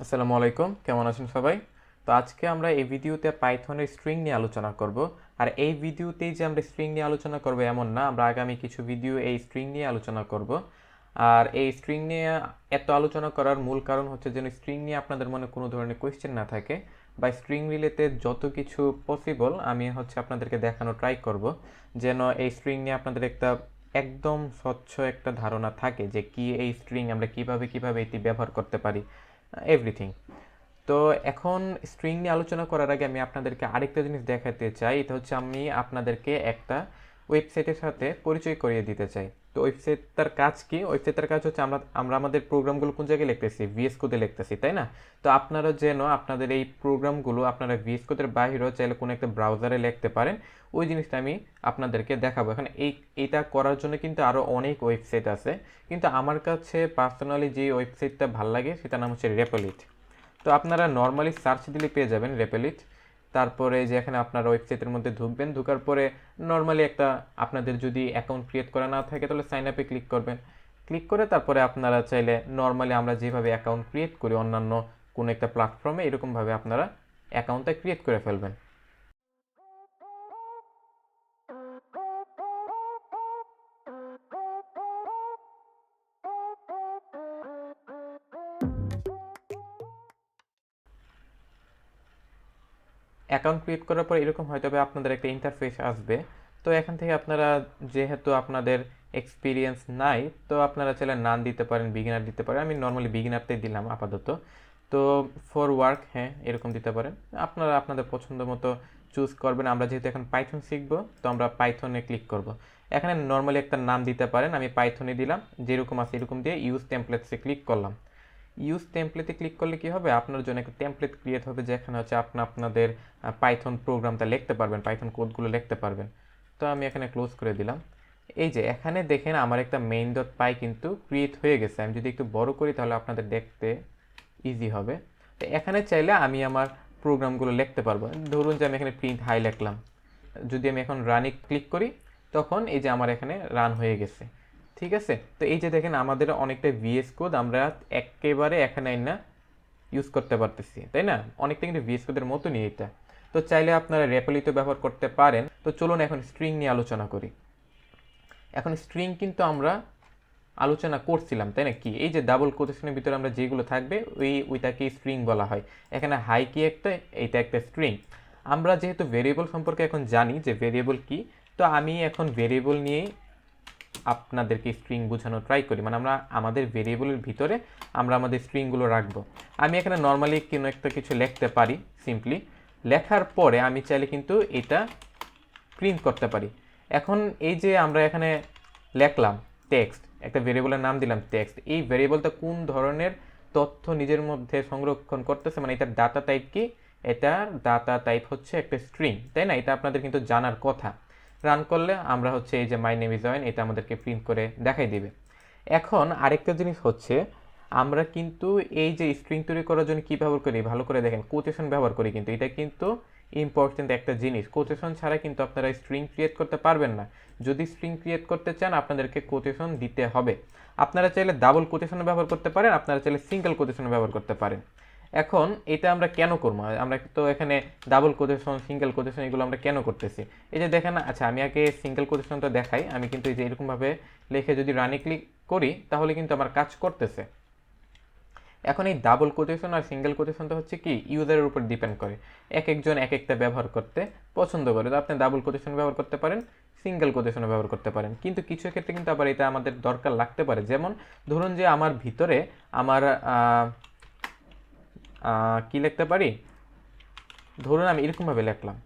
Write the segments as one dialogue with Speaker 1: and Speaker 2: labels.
Speaker 1: আসসালামু আলাইকুম, কেমন আছেন সবাই? তো আজকে আমরা এই ভিডিওতে পাইথনের স্ট্রিং নিয়ে আলোচনা করব। আর এই ভিডিওতেই যে আমরা স্ট্রিং নিয়ে আলোচনা করব এমন না, আমরা আগামী কিছু ভিডিও এই স্ট্রিং নিয়ে আলোচনা করব। আর এই স্ট্রিং নিয়ে এত আলোচনা করার মূল কারণ হচ্ছে যেন স্ট্রিং নিয়ে আপনাদের মনে কোনো ধরনের কোয়েশ্চেন না থাকে, বা স্ট্রিং রিলেটেড যত কিছু পসিবল আমি আপনাদেরকে দেখানো ট্রাই করব, যেন এই স্ট্রিং নিয়ে আপনাদের একটা একদম স্বচ্ছ একটা ধারণা থাকে যে কি এই স্ট্রিং, আমরা কিভাবে কিভাবে এটি ব্যবহার করতে পারি, এভরিথিং। তো এখন স্ট্রিং নিয়ে আলোচনা করার আগে আমি আপনাদেরকে আরেকটা জিনিস দেখাতে চাই। এটা হচ্ছে আমি আপনাদেরকে একটা ওয়েবসাইটের সাথে পরিচয় করিয়ে দিতে চাই। তো ওয়েবসাইটটার কাজ কি? ওয়েবসাইটটার কাজ হচ্ছে আমরা আমরা আমাদের প্রোগ্রামগুলো কোন জায়গায় লিখতেছি, ভিএস কোডে লিখতেছি, তাই না? তো আপনারা যেন আপনাদের এই প্রোগ্রামগুলো আপনারা ভিএস কোডের বাইরেও চাইলে কোনো একটা ব্রাউজারে লিখতে পারেন, ওই জিনিসটা আমি আপনাদেরকে দেখাবো। এখন এইটা করার জন্য কিন্তু আরও অনেক ওয়েবসাইট আছে, কিন্তু আমার কাছে পার্সোনালি যে ওয়েবসাইটটা ভালো লাগে সেটার নাম হচ্ছে রেপলিট। তো আপনারা নর্মালি সার্চ দিলে পেয়ে যাবেন রেপেলিট। তারপরে যে এখানে আপনারা ওয়েবসাইটের মধ্যে ঢুকবেন, ঢোকার পরে নর্মালি একটা, আপনাদের যদি অ্যাকাউন্ট ক্রিয়েট করা না থাকে তাহলে সাইন আপে ক্লিক করবেন। ক্লিক করে তারপরে আপনারা চাইলে নর্মালি আমরা যেভাবে অ্যাকাউন্ট ক্রিয়েট করি অন্যান্য কোনো একটা প্ল্যাটফর্মে, এরকমভাবে আপনারা অ্যাকাউন্টটা ক্রিয়েট করে ফেলবেন। অ্যাকাউন্ট ক্রিয়েট করার পর এরকম হয়তো আপনাদের একটা ইন্টারফেস আসবে। তো এখান থেকে আপনারা, যেহেতু আপনাদের এক্সপিরিয়েন্স নাই, তো আপনারা চাইলে নান দিতে পারেন, বিগিনার দিতে পারেন। আমি নর্মালি বিগিনারটাই দিলাম আপাতত। তো ফর ওয়ার্ক, হ্যাঁ, এরকম দিতে পারেন। আপনারা আপনাদের পছন্দ মতো চুজ করবেন। আমরা যেহেতু এখন পাইথন শিখবো, তো আমরা পাইথনে ক্লিক করব। এখানে নর্মালি একটা নাম দিতে পারেন, আমি পাইথনে দিলাম, যেরকম আছে এরকম দিয়ে ইউজ টেমপ্লেটসে ক্লিক করলাম। ইউজ টেমপ্লেটে ক্লিক করলে কি হবে, আপনার জন্য একটা টেমপ্লেট ক্রিয়েট হবে, যেখানে হচ্ছে আপনাদের পাইথন প্রোগ্রামটা লিখতে পারবেন, পাইথন কোডগুলো লিখতে পারবেন। তো আমি এখানে ক্লোজ করে দিলাম। এই যে এখানে দেখেন আমার একটা মেইন ডট পাই কিন্তু ক্রিয়েট হয়ে গেছে। আমি যদি একটু বড় করি তাহলে আপনাদের দেখতে ইজি হবে। তো এখানে চাইলে আমি আমার প্রোগ্রামগুলো লিখতে পারবো। ধরুন যে আমি এখানে প্রিন্ট হাই লিখলাম, যদি আমি এখন রানে ক্লিক করি তখন এই যে আমার এখানে রান হয়ে গেছে। ঠিক আছে, তো এই যে দেখেন আমাদের অনেকটা ভিএস কোড আমরা একেবারে এখানে না ইউজ করতে পারতেছি, তাই না? অনেকটা কিন্তু ভিএস কোডের মতনই এটা। তো চাইলে আপনারা র্যাপলিতে ব্যবহার করতে পারেন। তো চলুন এখন স্ট্রিং নিয়ে আলোচনা করি। এখন স্ট্রিং কিন্তু আমরা আলোচনা করছিলাম, তাই না? কি এই যে ডাবল কোটেশনের ভিতরে আমরা যেগুলো থাকবে ওইটাকে স্ট্রিং বলা হয়। এখানে হাই কি একটা, এইটা একটা স্ট্রিং। আমরা যেহেতু ভেরিয়েবল সম্পর্কে এখন জানি যে ভেরিয়েবল কি, তো আমি এখন ভেরিয়েবল নিয়েই আপনাদেরকে স্ট্রিং বোঝানো ট্রাই করি। মানে আমরা আমাদের ভেরিয়েবলের ভিতরে আমরা আমাদের স্ট্রিংগুলো রাখবো। আমি এখানে নর্মালি কোনো একটা কিছু লিখতে পারি, সিম্পলি লেখার পরে আমি চাইলে কিন্তু এটা প্রিন্ট করতে পারি। এখন এই যে আমরা এখানে লেখলাম টেক্সট, একটা ভেরিয়েবলের নাম দিলাম টেক্সট, এই ভেরিয়েবলটা কোন ধরনের তথ্য নিজের মধ্যে সংরক্ষণ করতেছে, মানে এটার ডাটা টাইপ কি? এটার ডাটা টাইপ হচ্ছে একটা স্ট্রিং, তাই না? এটা আপনাদের কিন্তু জানার কথা। রান করলে আমরা হচ্ছে এই যে মাই নেম ইজ জয়েন, এটা আমাদেরকে প্রিন্ট করে দেখাই দিবে। এখন আরেকটা জিনিস হচ্ছে, আমরা কিন্তু এই যে স্ট্রিং তৈরি করার জন্য কি ব্যবহার করি, ভালো করে দেখেন, কোটেশন ব্যবহার করি। কিন্তু এটা কিন্তু ইম্পর্টেন্ট একটা জিনিস, কোটেশন ছাড়া কিন্তু আপনারা স্ট্রিং ক্রিয়েট করতে পারবেন না। যদি স্ট্রিং ক্রিয়েট করতে চান আপনাদেরকে কোটেশন দিতে হবে। আপনারা চাইলে ডাবল কোটেশন ব্যবহার করতে পারেন, আপনারা চাইলে সিঙ্গেল কোটেশন ব্যবহার করতে পারেন। এখন এটা আমরা কেন করবো? আমরা তো এখানে ডাবল কোটেশন, সিঙ্গেল কোটেশন এগুলো আমরা কেন করতেছি? এই যে দেখেন, আচ্ছা আমি আগে সিঙ্গেল কোটেশনটা দেখাই। আমি কিন্তু এই যে এরকমভাবে লিখে যদি রানে ক্লিক করি তাহলে কিন্তু আমার কাজ করতেছে। এখন এই ডাবল কোটেশন আর সিঙ্গেল কোটেশনটা হচ্ছে কি, ইউজারের উপর ডিপেন্ড করে। এক একজন এক একটা ব্যবহার করতে পছন্দ করে। তো আপনি ডাবল কোটেশন ব্যবহার করতে পারেন, সিঙ্গেল কোটেশন ব্যবহার করতে পারেন। কিন্তু কিছু ক্ষেত্রে কিন্তু আবার এটা আমাদের দরকার লাগতে পারে। যেমন ধরুন যে আমার ভিতরে আমার কি লিখতে পারি, ধরুন আমি এরকমভাবে লিখলাম।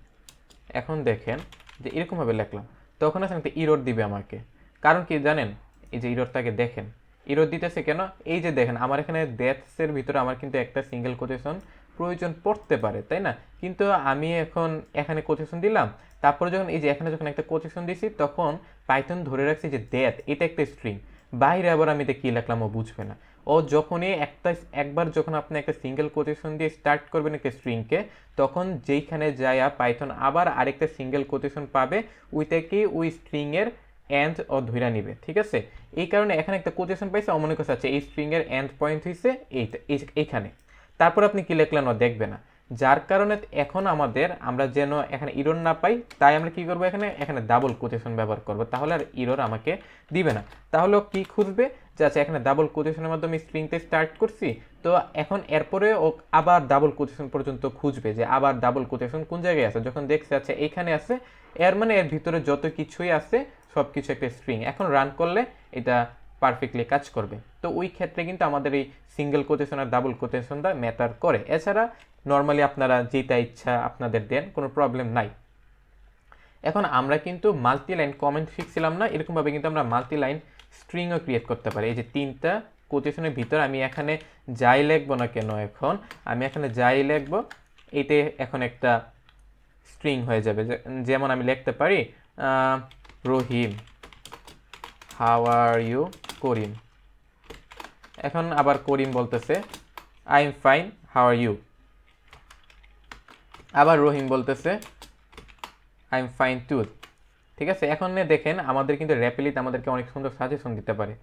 Speaker 1: এখন দেখেন যে এরকমভাবে লিখলাম, তখন আসলে একটা ইরর দিবে আমাকে। কারণ কি জানেন? এই যে ইররটাকে দেখেন, ইরর দিতেছে কেন? এই যে দেখেন আমার এখানে দ্যাটসের ভিতরে আমার কিন্তু একটা সিঙ্গেল কোটেশন প্রয়োজন পড়তে পারে, তাই না? কিন্তু আমি এখন এখানে কোটেশন দিলাম, তারপরে যখন এই যে এখানে যখন একটা কোটেশন দিছি তখন পাইথন ধরে রাখছি যে দ্যাট এটা একটা স্ট্রিং, বাইরে আবার আমি এটা কী লিখলাম ও বুঝবে না। ও যখনই একবার যখন আপনি একটা সিঙ্গেল কোটেশন দিয়ে স্টার্ট করবেন একটা স্ট্রিংকে, তখন যেইখানে যায় পাইথন আবার আরেকটা সিঙ্গেল কোটেশন পাবে, ওইটাকে ওই স্ট্রিংয়ের এন্ড ও ধইরা নিবে। ঠিক আছে, এই কারণে এখানে একটা কোটেশন পাইছে, মনে করছে আচ্ছা এই স্ট্রিংয়ের এন্ড পয়েন্ট হইছে এইটা, এইখানে। তারপর আপনি কি লিখলেন ও দেখবে না, যার কারণে এখন আমরা যেন এখানে ইরর না পাই, তাই আমরা কি করব, এখানে ডাবল কোটেশন ব্যবহার করব, তাহলে আর ইরর আমাকে দিবে না। তাহলে কি খুঁজবে যে আচ্ছা এখানে ডাবল কোটেশনের মাধ্যমে স্ট্রিংতে স্টার্ট করছি, তো এখন এরপরে ও আবার ডাবল কোটেশন পর্যন্ত খুঁজবে যে আবার ডাবল কোটেশন কোন জায়গায় আছে। যখন দেখছে আচ্ছা এখানে আছে, এর মানে এর ভিতরে যত কিছুই আছে সব কিছু একটা স্ট্রিং। এখন রান করলে এটা পারফেক্টলি কাজ করবে। তো ওই ক্ষেত্রে কিন্তু আমাদের এই সিঙ্গেল কোটেশন আর ডাবল কোটেশনটা ম্যাটার করে। এছাড়া নর্মালি আপনারা যেটা ইচ্ছা আপনাদের দেন, কোনো প্রবলেম নাই। এখন আমরা কিন্তু মাল্টি লাইন কমেন্ট শিখছিলাম না, এরকমভাবে কিন্তু আমরা মাল্টি লাইন স্ট্রিংও ক্রিয়েট করতে পারি। এই যে 3টা কোটেশনের ভিতর আমি এখানে যাই লিখবো না কেন, এখন আমি এখানে যাই লিখবো এইতে এখন একটা স্ট্রিং হয়ে যাবে। যেমন আমি লিখতে পারি রহিম, হাউ আর ইউ করিম। এখন আবার করিম বলতেছে I am fine, how are you. আবার রহিম বলতেছে আই এম ফাইন টু। ঠিক আছে, এখন দেখেন আমাদের কিন্তু র্যাপিডলি আমাদেরকে অনেক সুন্দর সাজেশন দিতে পারে।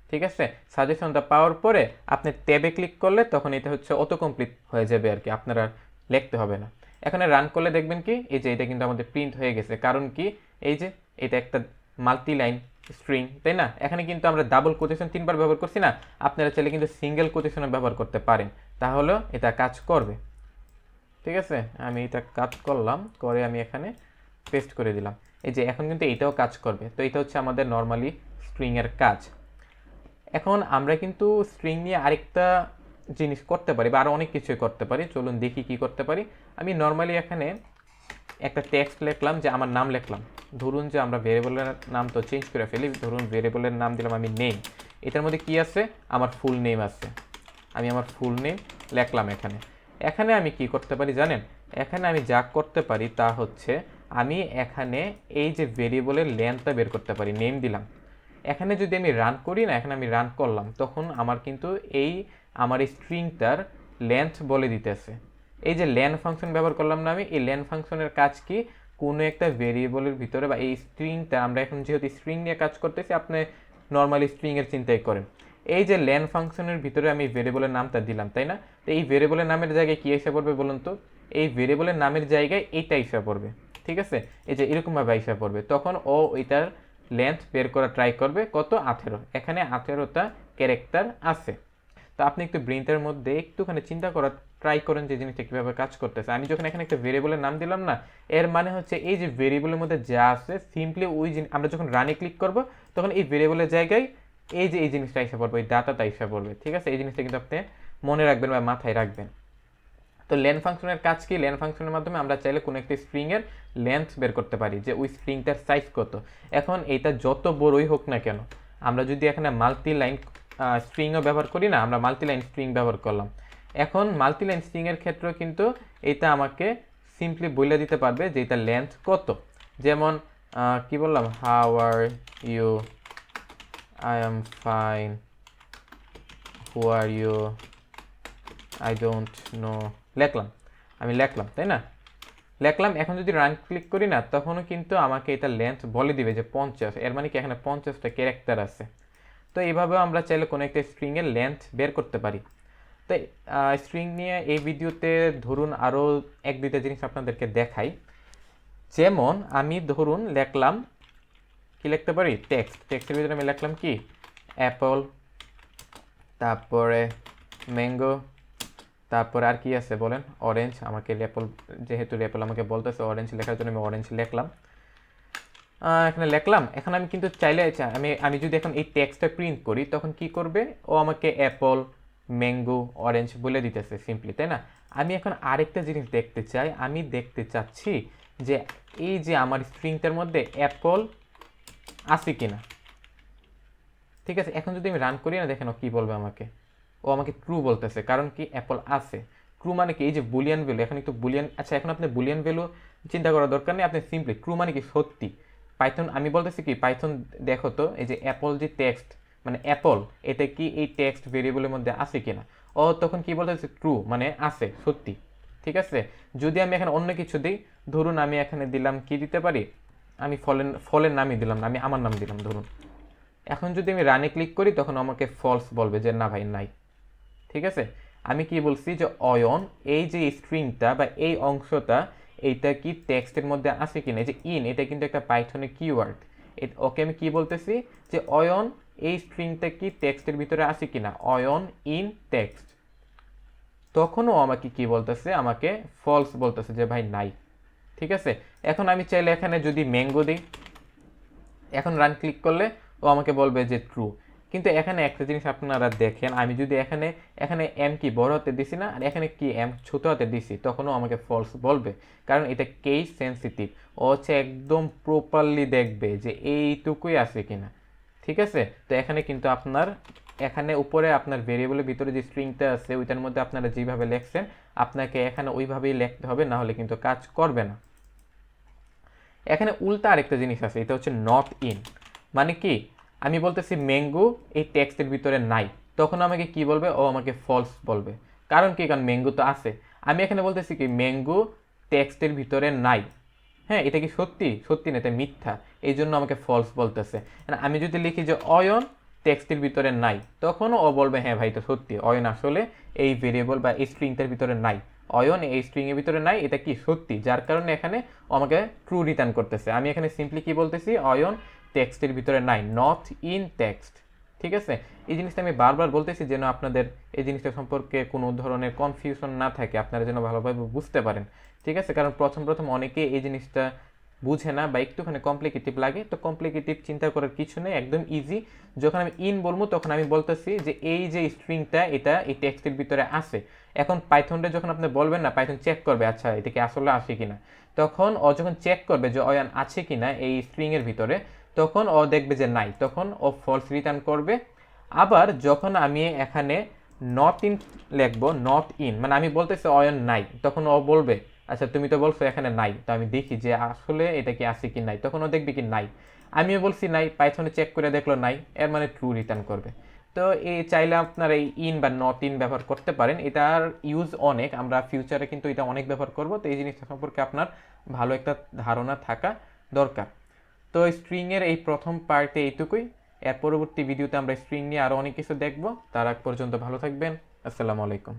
Speaker 1: ঠিক আছে, সাজেশনটা পাওয়ার পরে আপনি ট্যাবে ক্লিক করলে তখন এটা হচ্ছে অটো কমপ্লিট হয়ে যাবে আর কি, আপনার আর লিখতে হবে না। এখানে রান করলে দেখবেন কি এই যে এটা কিন্তু আমাদের প্রিন্ট হয়ে গেছে। কারণ কি, এই যে এটা একটা মাল্টি লাইন স্ট্রিং, তাই না? এখানে কিন্তু আমরা ডাবল কোটেশন 3বার ব্যবহার করছি না, আপনারা চাইলে কিন্তু সিঙ্গেল কোটেশনে ব্যবহার করতে পারেন, তাহলেও এটা কাজ করবে। ঠিক আছে, আমি এটা কাট করলাম, করে আমি এখানে পেস্ট করে দিলাম। এই যে এখন কিন্তু এটাও কাজ করবে। তো এটা হচ্ছে আমাদের নর্মালি স্ট্রিংয়ের কাজ। এখন আমরা কিন্তু স্ট্রিং নিয়ে আরেকটা জিনিস করতে পারি বা আরও অনেক কিছুই করতে পারি। চলুন দেখি কি করতে পারি। আমি নর্মালি এখানে একটা টেক্সট লিখলাম, যে আমার নাম লিখলাম। ধরুন যে আমরা ভেরিয়েবলের নাম তো চেঞ্জ করে ফেলি, ধরুন ভেরিয়েবলের নাম দিলাম আমি নেম। এটার মধ্যে কি আছে, আমার ফুল নেম আছে। আমি আমার ফুল নেম লিখলাম এখানে। এখানে আমি কি করতে পারি জানেন, এখানে আমি যা করতে পারি তা হচ্ছে আমি এখানে এই যে ভেরিয়েবলের লেন্থটা বের করতে পারি, নেম দিলাম। এখানে যদি আমি রান করি না, এখানে আমি রান করলাম, তখন আমার কিন্তু আমার এই স্ট্রিংটার লেন্থ বলে দিতেছে। এই যে লেন ফাংশন ব্যবহার করলাম না আমি, এই লেন ফাংশনের কাজ কি, কোনো একটা ভেরিয়েবলের ভিতরে বা এই স্ট্রিংটা, আমরা এখন যেহেতু স্ট্রিং নিয়ে কাজ করতেছি, আপনি নর্মালি স্ট্রিংয়ের চিন্তাই করেন। এই যে লেন ফাংশনের ভিতরে আমি ভেরিয়েবলের নামটা দিলাম, তাই না? তো এই ভেরিয়েবলের নামের জায়গায় কি এসে পড়বে বলুন তো, এই ভেরিয়েবলের নামের জায়গায় এইটা এসে পড়বে। ঠিক আছে, এই যে এরকমভাবে এসে পড়বে, তখন ও এটার লেন্থ বের করা ট্রাই করবে। কত, 18। এখানে 18টা ক্যারেক্টার আছে। তো আপনি একটু ব্রেইনটার মধ্যে একটুখানি চিন্তা করার ট্রাই করেন যে জিনিসটা কীভাবে কাজ করতেছে। আমি যখন এখানে একটা ভেরিয়েবলের নাম দিলাম না, এর মানে হচ্ছে এই যে ভেরিয়েবলের মধ্যে যা আছে সিম্পলি ওই আমরা যখন রানে ক্লিক করব তখন এই ভেরিয়েবলের জায়গায় এই যে এই জিনিসটা এসে পড়বে, এই ডাটাটা এসে পড়বে। ঠিক আছে, এই জিনিসটা কিন্তু আপনি মনে রাখবেন বা মাথায় রাখবেন। তো লেন ফাংশনের কাজ কি, লেন ফাংশনের মাধ্যমে আমরা চাইলে কোনো একটি স্ট্রিংয়ের লেন্থ বের করতে পারি, যে ওই স্ট্রিংটার সাইজ কত। এখন এইটা যত বড়ই হোক না কেন, আমরা যদি এখানে মাল্টি লাইন স্ট্রিংও ব্যবহার করি না, আমরা মাল্টি লাইন স্ট্রিং ব্যবহার করলাম। এখন মাল্টি লাইন স্ট্রিংয়ের ক্ষেত্রেও কিন্তু এটা আমাকে সিম্পলি বলে দিতে পারবে যে এটা লেন্থ কত। যেমন কি বললাম, how are you, I am fine, who are you, I don't know. আমি লিখলাম, তাই না? লিখলাম। এখন যদি রান ক্লিক করি না, তখনও কিন্তু আমাকে এটা লেন্থ বলে দিবে যে 50। এর মানে কি এখানে 50টা ক্যারেক্টার আছে। তো এইভাবেও আমরা চাইলে কোনো একটা স্ট্রিংয়ের লেন্থ বের করতে পারি। তো স্ট্রিং নিয়ে এই ভিডিওতে ধরুন আরও 1-2টা জিনিস আপনাদেরকে দেখাই। যেমন আমি ধরুন লিখলাম, কি লিখতে পারি, টেক্সটের ভিতরে আমি লিখলাম কি, অ্যাপল, তারপরে ম্যাঙ্গো, তারপরে আর কি আছে বলেন, অরেঞ্জ। আমাকে অ্যাপল, যেহেতু অ্যাপল আমাকে বলতেছে অরেঞ্জ লেখার জন্য, আমি অরেঞ্জ লিখলাম। এখানে লিখলাম। এখন আমি কিন্তু চাইলে আমি যদি এখন এই টেক্সটটা প্রিন্ট করি, তখন কি করবে, ও আমাকে অ্যাপল, ম্যাঙ্গো, অরেঞ্জ বলে দিতেছে সিম্পলি, তাই না? আমি এখন আরেকটা জিনিস দেখতে চাই, আমি দেখতে চাচ্ছি যে এই যে আমার স্ট্রিংটার মধ্যে অ্যাপল আছে কিনা। ঠিক আছে, এখন যদি আমি রান করি না, দেখেন ও কী বলবে আমাকে, ও আমাকে ট্রু বলতেছে। কারণ কি, অ্যাপল আছে। ট্রু মানে কি, এই যে বুলিয়ান ভ্যালু, এখন একটু বুলিয়ান, আচ্ছা এখন আপনি বুলিয়ান ভ্যালু চিন্তা করার দরকার নেই, আপনি সিম্পলি ট্রু মানে কি সত্যি। পাইথন, আমি বলতেছি কি, পাইথন দেখো তো এই যে অ্যাপল যে টেক্সট, মানে অ্যাপল, এটা কি এই টেক্সট ভেরিয়েবলের মধ্যে আছে কিনা। ও তখন কি বলতেছে, ট্রু মানে আছে, সত্যি। ঠিক আছে, যদি আমি এখানে অন্য কিছু দিই, ধরুন আমি এখানে দিলাম, কি দিতে পারি, আমি ফলের নামই দিলাম না, আমি আমার নাম দিলাম ধরুন। এখন যদি আমি রানে ক্লিক করি, তখন আমাকে ফলস বলবে যে না ভাই নাই। ঠিক আছে, আমি কি বলছি যে অয়ন এই যে স্ট্রিংটা বা এই অংশটা এইটা কি টেক্সটের মধ্যে আছে কিনা, যে ইন এটা কিন্তু একটা পাইথনের কিওয়ার্ড। ওকে আমি কি বলতেছি যে অয়ন এই স্ট্রিংটা কি টেক্সটের ভিতরে আছে কিনা, অয়ন ইন টেক্সট। তখনও আমাকে কি বলতেছে, আমাকে ফলস বলতেছে যে ভাই নাই। ঠিক আছে, এখন আমি চাইলে এখানে যদি ম্যাঙ্গো দিই, এখন রান ক্লিক করলে ও আমাকে বলবে যে ট্রু। কিন্তু এখানে একটা জিনিস আপনারা দেখেন, আমি যদি এখানে এখানে এম কি বড় হাতে দিছি না, আর এখানে কি এম ছোট হাতে দিছি, তখনও আমাকে ফলস বলবে, কারণ এটা কেস সেন্সিটিভ। ও হচ্ছে একদম প্রপারলি দেখবে যে এইটুকুই আছে কিনা। ঠিক আছে, তো এখানে কিন্তু আপনার এখানে উপরে আপনার ভেরিয়েবলের ভিতরে যে স্ট্রিংটা আছে ওইটার মধ্যে আপনারা যেভাবে লিখছেন আপনাকে এখানে ওইভাবেই লিখতে হবে, না হলে কিন্তু কাজ করবে না। এখানে উল্টা আরেকটা জিনিস আছে, এটা হচ্ছে নট ইন। মানে কি, আমি বলতেছি ম্যাঙ্গো এই টেক্সটের ভিতরে নাই, তখন আমাকে কি বলবে, ও আমাকে ফলস বলবে। কারণ কি, কারণ ম্যাঙ্গো তো আছে। আমি এখানে বলতেছি কি ম্যাঙ্গো টেক্সটের ভিতরে নাই, হ্যাঁ এটা কি সত্যি, সত্যি না, এটা মিথ্যা, এই জন্য আমাকে ফলস বলতেছে। আমি যদি লিখি যে অয়ন টেক্সটের ভিতরে নাই, তখনও ও বলবে হ্যাঁ ভাই তো সত্যি, অয়ন আসলে এই ভেরিয়েবল বা এই স্ট্রিংটার ভিতরে নাই, অয়ন এই স্ট্রিং এর ভিতরে নাই, এটা কি সত্যি, যার কারণে এখানে ও আমাকে ট্রু রিটার্ন করতেছে। আমি এখানে সিম্পলি কি বলতেছি, অয়ন টেক্সটের ভিতরে নাই, নট ইন টেক্সট। ঠিক আছে, এই জিনিসটা আমি বারবার বলতেছি যেন আপনাদের এই জিনিসটা সম্পর্কে কোনো ধরনের কনফিউশন না থাকে, আপনারা যেন ভালোভাবে বুঝতে পারেন। ঠিক আছে, কারণ প্রথম প্রথম অনেকে এই জিনিসটা বুঝে না বা একটুখানি কমপ্লিকেটিভ লাগে, তো কমপ্লিকেটিভ চিন্তা করার কিছু নেই, একদম ইজি। যখন আমি ইন বলবো তখন আমি বলতেছি যে এই যে স্ট্রিংটা এটা এই টেক্সটের ভিতরে আছে। এখন পাইথনটা যখন আপনি বলবেন না, পাইথন চেক করবে আচ্ছা এটা কি আসলে আসে কিনা, তখন ও যখন চেক করবে যে অয়ান আছে কিনা এই স্ট্রিং এর ভিতরে, তখন ও দেখবে যে নাই, তখন ও ফলস রিটার্ন করবে। আবার যখন আমি এখানে নট ইন লিখবো, নট ইন মানে আমি বলতেছি অয়ন নাই, তখন ও বলবে আচ্ছা তুমি তো বলছো এখানে নাই, তো আমি দেখি যে আসলে এটা কি আছে কি নাই, তখন ও দেখবে কি নাই। আমিও বলছি নাই, পাইথনে চেক করে দেখলো নাই, এর মানে ট্রু রিটার্ন করবে। তো এই চাইলে আপনারা এই ইন বা নট ইন ব্যবহার করতে পারেন, এটার ইউজ অনেক, আমরা ফিউচারে কিন্তু এটা অনেক ব্যবহার করব, তো এই জিনিসটা সম্পর্কে আপনার ভালো একটা ধারণা থাকা দরকার। তো স্ট্রিং এর এই প্রথম পার্টে এইটুকুই, এর পরবর্তী ভিডিওতে আমরা স্ট্রিং নিয়ে আরো অনেক কিছু দেখব। তার আগ পর্যন্ত ভালো থাকবেন, আসসালামু আলাইকুম।